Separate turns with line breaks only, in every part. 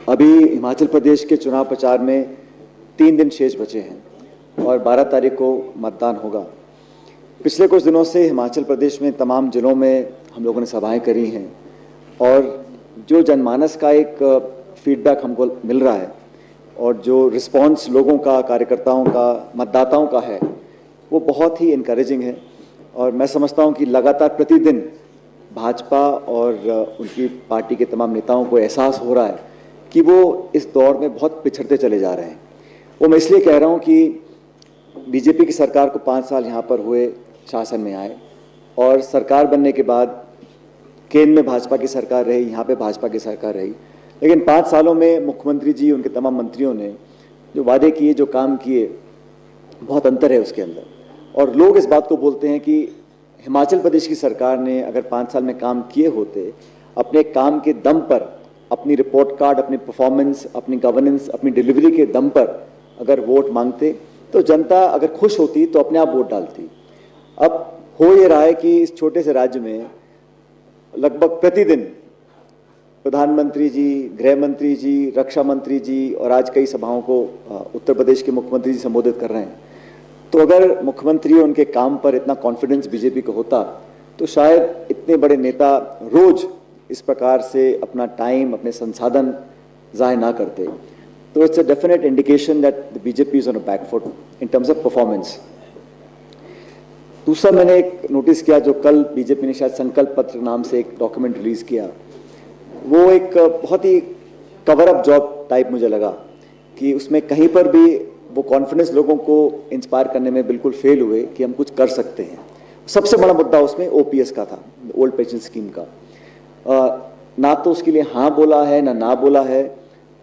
अभी हिमाचल प्रदेश के चुनाव प्रचार में 3 दिन शेष बचे हैं और 12 तारीख को मतदान होगा। पिछले कुछ दिनों से हिमाचल प्रदेश में तमाम जिलों में हम लोगों ने सभाएं करी हैं और जो जनमानस का एक फीडबैक हमको मिल रहा है और जो रिस्पांस लोगों का, कार्यकर्ताओं का, मतदाताओं का है, वो बहुत ही इनकरेजिंग है। और मैं समझता हूँ कि लगातार प्रतिदिन भाजपा और उनकी पार्टी के तमाम नेताओं को एहसास हो रहा है कि वो इस दौर में बहुत पिछड़ते चले जा रहे हैं। वो मैं इसलिए कह रहा हूँ कि बीजेपी की सरकार को 5 साल यहाँ पर हुए शासन में आए और सरकार बनने के बाद केंद्र में भाजपा की सरकार रही, यहाँ पे भाजपा की सरकार रही, लेकिन 5 सालों में मुख्यमंत्री जी, उनके तमाम मंत्रियों ने जो वादे किए, जो काम किए, बहुत अंतर है उसके अंदर। और लोग इस बात को बोलते हैं कि हिमाचल प्रदेश की सरकार ने अगर 5 साल में काम किए होते, अपने काम के दम पर, अपनी रिपोर्ट कार्ड, अपनी परफॉर्मेंस, अपनी गवर्नेंस, अपनी डिलीवरी के दम पर अगर वोट मांगते तो जनता अगर खुश होती तो अपने आप वोट डालती। अब हो ये रहा है कि इस छोटे से राज्य में लगभग प्रतिदिन प्रधानमंत्री जी, गृह मंत्री जी, रक्षा मंत्री जी और आज कई सभाओं को उत्तर प्रदेश के मुख्यमंत्री जी संबोधित कर रहे हैं। तो अगर मुख्यमंत्री उनके काम पर इतना कॉन्फिडेंस बीजेपी को होता तो शायद इतने बड़े नेता रोज इस प्रकार से अपना टाइम, अपने संसाधन ज़ाय ना करते। तो it's a definite indication that the BJP is on a back foot in terms of performance. दूसरा, मैंने एक नोटिस किया, जो कल बीजेपी ने शायद संकल्प पत्र नाम से एक डॉक्यूमेंट रिलीज किया, वो एक बहुत ही कवर अप जॉब टाइप मुझे लगा कि उसमें कहीं पर भी वो कॉन्फिडेंस लोगों को इंस्पायर करने में बिल्कुल फेल हुए कि हम कुछ कर सकते हैं। सबसे बड़ा मुद्दा उसमें ओपीएस का था, ओल्ड पेंशन स्कीम का। ना तो उसके लिए हाँ बोला है, ना बोला है,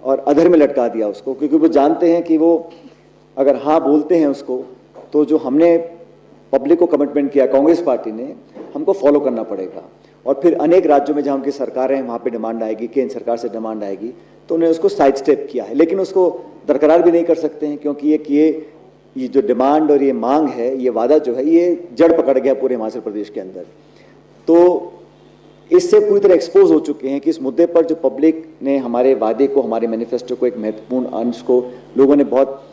और अधर में लटका दिया उसको, क्योंकि वो जानते हैं कि वो अगर हाँ बोलते हैं उसको तो जो हमने पब्लिक को कमिटमेंट किया कांग्रेस पार्टी ने, हमको फॉलो करना पड़ेगा। और फिर अनेक राज्यों में जहाँ उनकी सरकारें हैं वहाँ पे डिमांड आएगी, केंद्र सरकार से डिमांड आएगी, तो उन्हें उसको साइड स्टेप किया है, लेकिन उसको दरकरार भी नहीं कर सकते हैं क्योंकि ये जो डिमांड और ये मांग है, ये वादा जो है, ये जड़ पकड़ गया पूरे हिमाचल प्रदेश के अंदर। तो इससे पूरी तरह एक्सपोज हो चुके हैं कि इस मुद्दे पर जो पब्लिक ने हमारे वादे को, हमारे मैनिफेस्टो को, एक महत्वपूर्ण अंश को लोगों ने बहुत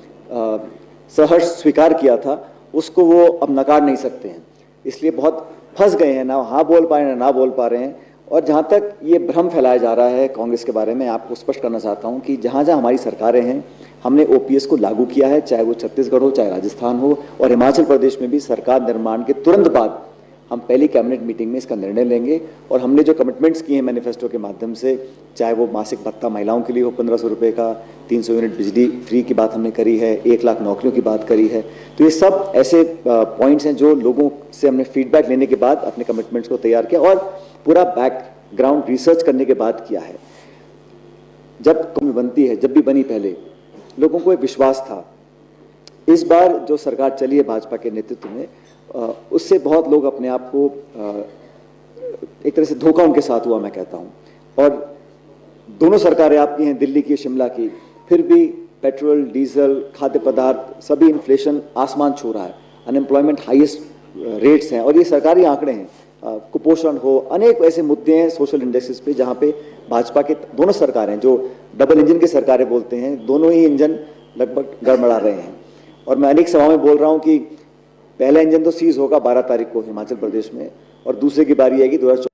सहर्ष स्वीकार किया था, उसको वो अब नकार नहीं सकते हैं। इसलिए बहुत फंस गए हैं, ना हाँ बोल पा रहे हैं, ना बोल पा रहे हैं। और जहाँ तक ये भ्रम फैलाया जा रहा है कांग्रेस के बारे में, आपको स्पष्ट करना चाहता हूँ कि जहाँ जहाँ हमारी सरकारें हैं, हमने ओपीएस को लागू किया है, चाहे वो छत्तीसगढ़ हो, चाहे राजस्थान हो, और हिमाचल प्रदेश में भी सरकार निर्माण के तुरंत बाद हम पहली कैबिनेट मीटिंग में इसका निर्णय लेंगे। और हमने जो कमिटमेंट्स किए हैं मैनिफेस्टो के माध्यम से, चाहे वो मासिक भत्ता महिलाओं के लिए हो 1500 रुपये का, 300 यूनिट बिजली फ्री की बात हमने करी है, 1 लाख नौकरियों की बात करी है। तो ये सब ऐसे पॉइंट्स हैं जो लोगों से हमने फीडबैक लेने के बाद अपने कमिटमेंट्स को तैयार किया और पूरा बैकग्राउंड रिसर्च करने के बाद किया है। जब कौन बनती है, जब भी बनी पहले, लोगों को एक विश्वास था। इस बार जो सरकार चली है भाजपा के नेतृत्व में, उससे बहुत लोग अपने आप को एक तरह से धोखा उनके साथ हुआ, मैं कहता हूँ। और दोनों सरकारें आपकी हैं, दिल्ली की, शिमला की, फिर भी पेट्रोल, डीजल, खाद्य पदार्थ, सभी इन्फ्लेशन आसमान छू रहा है, अनएम्प्लॉयमेंट हाईएस्ट रेट्स हैं, और ये सरकारी आंकड़े हैं। कुपोषण हो, अनेक ऐसे मुद्दे हैं सोशल इंडेक्सेस पे जहाँ पे भाजपा के दोनों सरकारें, जो डबल इंजन की सरकारें बोलते हैं, दोनों ही इंजन लगभग गड़बड़ा रहे हैं। और मैं अनेक सभाओं में बोल रहा हूँ कि पहला इंजन तो सीज होगा 12 तारीख को हिमाचल प्रदेश में, और दूसरे की बारी आएगी 2024